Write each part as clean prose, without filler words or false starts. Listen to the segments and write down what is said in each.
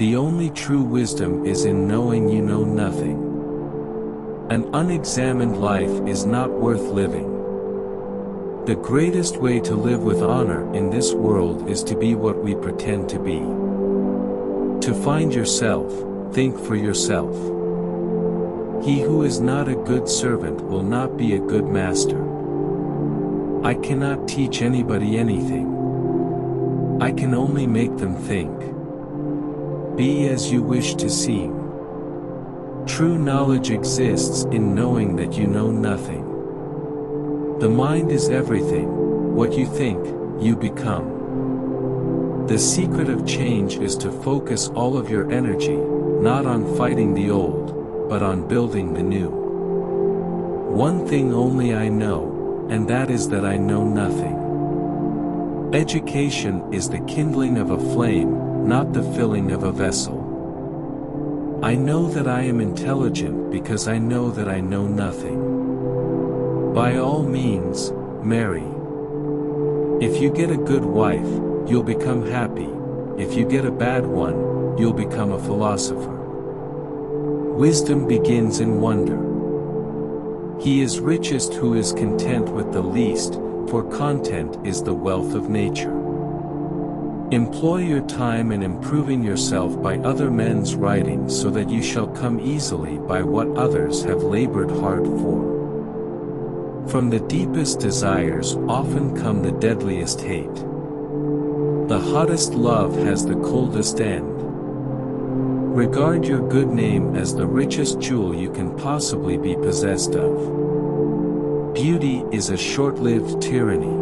The only true wisdom is in knowing you know nothing. An unexamined life is not worth living. The greatest way to live with honor in this world is to be what we pretend to be. To find yourself, think for yourself. He who is not a good servant will not be a good master. I cannot teach anybody anything. I can only make them think. Be as you wish to seem. True knowledge exists in knowing that you know nothing. The mind is everything. What you think, you become. The secret of change is to focus all of your energy, not on fighting the old, but on building the new. One thing only I know, and that is that I know nothing. Education is the kindling of a flame, not the filling of a vessel. I know that I am intelligent because I know that I know nothing. By all means, marry. If you get a good wife, you'll become happy. If you get a bad one, you'll become a philosopher. Wisdom begins in wonder. He is richest who is content with the least, for content is the wealth of nature. Employ your time in improving yourself by other men's writings so that you shall come easily by what others have labored hard for. From the deepest desires often come the deadliest hate. The hottest love has the coldest end. Regard your good name as the richest jewel you can possibly be possessed of. Beauty is a short-lived tyranny.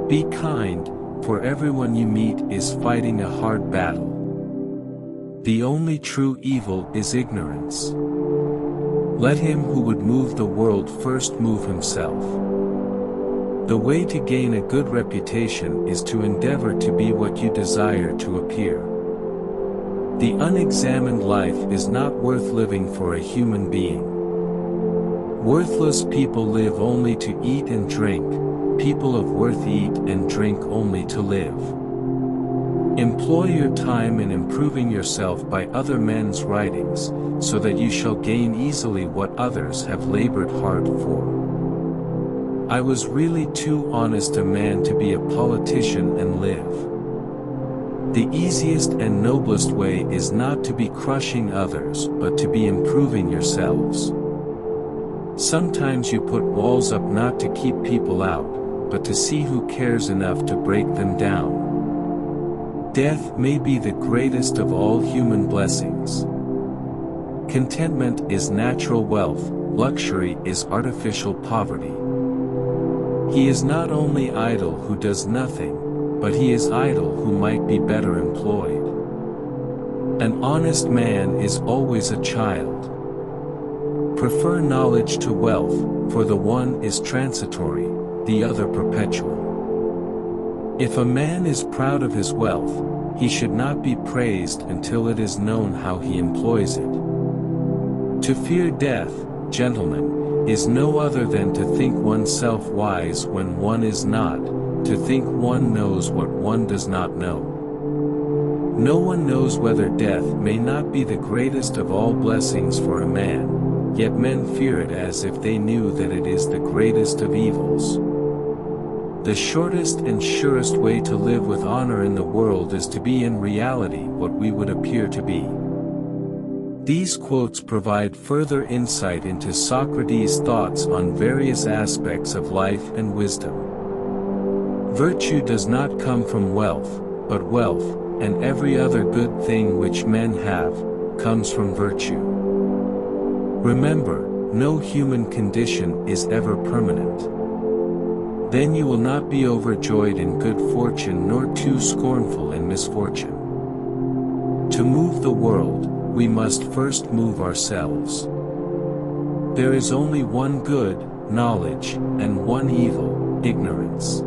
Be kind, for everyone you meet is fighting a hard battle. The only true evil is ignorance. Let him who would move the world first move himself. The way to gain a good reputation is to endeavor to be what you desire to appear. The unexamined life is not worth living for a human being. Worthless people live only to eat and drink, people of worth eat and drink only to live. Employ your time in improving yourself by other men's writings, so that you shall gain easily what others have labored hard for. I was really too honest a man to be a politician and live. The easiest and noblest way is not to be crushing others but to be improving yourselves. Sometimes you put walls up not to keep people out, but to see who cares enough to break them down. Death may be the greatest of all human blessings. Contentment is natural wealth, luxury is artificial poverty. He is not only idle who does nothing, but he is idle who might be better employed. An honest man is always a child. Prefer knowledge to wealth, for the one is transitory, the other perpetual. If a man is proud of his wealth, he should not be praised until it is known how he employs it. To fear death, gentlemen, is no other than to think oneself wise when one is not, to think one knows what one does not know. No one knows whether death may not be the greatest of all blessings for a man, yet men fear it as if they knew that it is the greatest of evils. The shortest and surest way to live with honor in the world is to be in reality what we would appear to be. These quotes provide further insight into Socrates' thoughts on various aspects of life and wisdom. Virtue does not come from wealth, but wealth, and every other good thing which men have, comes from virtue. Remember, no human condition is ever permanent. Then you will not be overjoyed in good fortune nor too scornful in misfortune. To move the world, we must first move ourselves. There is only one good, knowledge, and one evil, ignorance.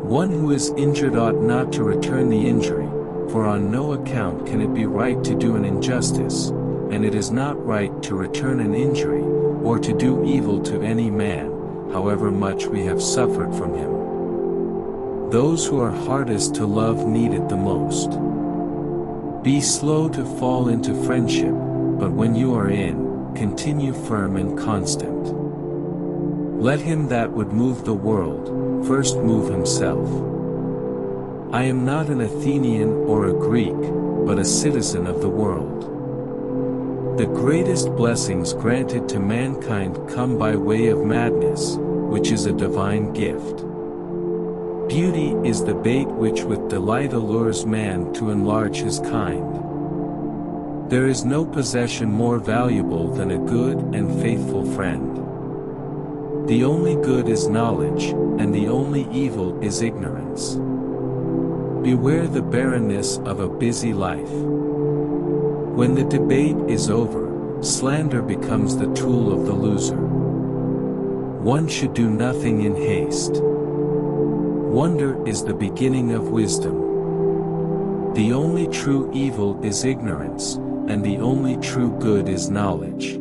One who is injured ought not to return the injury, for on no account can it be right to do an injustice, and it is not right to return an injury, or to do evil to any man, however much we have suffered from him. Those who are hardest to love need it the most. Be slow to fall into friendship, but when you are in, continue firm and constant. Let him that would move the world, first move himself. I am not an Athenian or a Greek, but a citizen of the world. The greatest blessings granted to mankind come by way of madness, which is a divine gift. Beauty is the bait which with delight allures man to enlarge his kind. There is no possession more valuable than a good and faithful friend. The only good is knowledge, and the only evil is ignorance. Beware the barrenness of a busy life. When the debate is over, slander becomes the tool of the loser. One should do nothing in haste. Wonder is the beginning of wisdom. The only true evil is ignorance, and the only true good is knowledge.